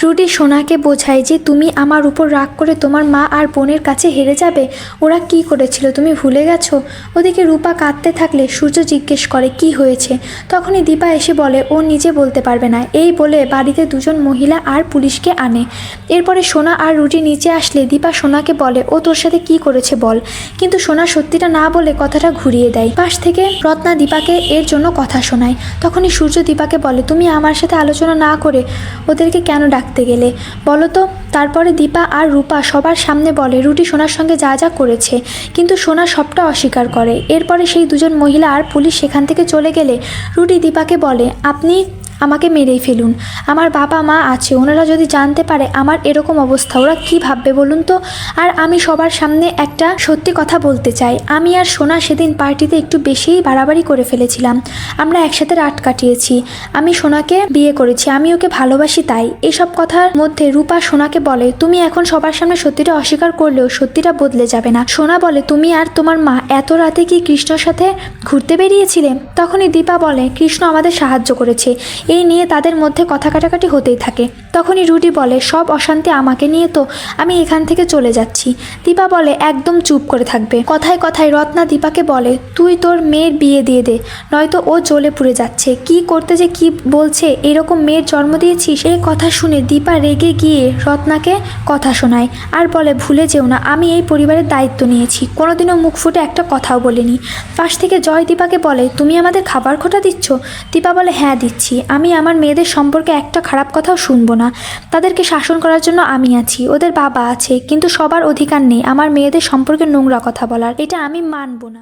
রুটি সোনাকে বোঝায় যে তুমি আমার উপর রাগ করে তোমার মা আর বোনের কাছে হেরে যাবে। ওরা কি করেছিল তুমি ভুলে গেছো? ওদিকে রূপা কাঁদতে থাকলে সূর্য জিজ্ঞেস করে কি হয়েছে। তখনই দীপা এসে বলে ও নিজে বলতে পারবে না। এই বলে বাড়িতে দুজন মহিলা আর পুলিশকে আনে। এরপরে সোনা আর রুটি নিচে আসলে দীপা সোনাকে বলে ও তোর সাথে কি করেছে বল। কিন্তু সোনা সত্যিটা না বলে কথাটা ঘুরিয়ে দেয়। পাশ থেকে রত্না দীপাকে এর জন্য কথা শোনায়। তখনই সূর্য দীপাকে বলে তুমি আমার সাথে আলোচনা না করে ওদেরকে কেন ডাকতে গেলে বলো তো। তারপরে দীপা আর রূপা সবার সামনে বলে রুটি সোনার সঙ্গে যা যা করেছে, কিন্তু সোনা সবটা অস্বীকার করে। এরপরে সেই দুজন মহিলা আর পুলিশ সেখান থেকে চলে গেলে রুটি দীপাকে বলে আপনি আমাকে মেরেই ফেলুন, আমার বাবা মা আছে, ওনারা যদি জানতে পারে আমার এরকম অবস্থা ওরা কি ভাববে বলুন তো। আর আমি সবার সামনে একটা সত্যি কথা বলতে চাই, আমি আর সোনা সেদিন পার্টিতে একটু বেশিই বাড়াবাড়ি করে ফেলেছিলাম। আমরা একসাথে রাত কাটিয়েছি, আমি সোনাকে বিয়ে করেছি, আমি ওকে ভালোবাসি। তাই এসব কথার মধ্যে রূপা সোনাকে বলে তুমি এখন সবার সামনে সত্যিটা অস্বীকার করলেও সত্যিটা বদলে যাবে না। সোনা বলে তুমি আর তোমার মা এত রাতে কি কৃষ্ণর সাথে ঘুরতে বেরিয়েছিলে? তখনই দীপা বলে কৃষ্ণ আমাদের সাহায্য করেছে। এই নিয়ে তাদের মধ্যে কথা কাটাকাটি হতেই থাকে। তখনই রুটি বলে সব অশান্তি আমাকে নিয়ে, তো আমি এখান থেকে চলে যাচ্ছি। দীপা বলে একদম চুপ করে থাকবে। কথায় কথায় রত্না দীপাকে বলে তুই তোর মেয়ের বিয়ে দিয়ে দে, নয়তো ও জ্বলে পুড়ে যাচ্ছে। কি করতে যে কি বলছে, এরকম মেয়ের জন্ম দিয়েছিস। এই কথা শুনে দীপা রেগে গিয়ে রত্নাকে কথা শোনায় আর বলে ভুলে যেও না আমি এই পরিবারের দায়িত্ব নিয়েছি, কোনোদিনও মুখ ফুটে একটা কথাও বলিনি। পাশ থেকে জয় দীপাকে বলে তুমি আমাদের খাবার খোটা দিচ্ছ? দীপা বলে হ্যাঁ দিচ্ছি, আমি আমার মেয়েদের সম্পর্কে একটা খারাপ কথাও শুনবো না। তাদেরকে শাসন করার জন্য আমি আছি, ওদের বাবা আছে, কিন্তু সবার অধিকার নেই আমার মেয়েদের সম্পর্কে নোংরা কথা বলার। এটা আমি মানবো না।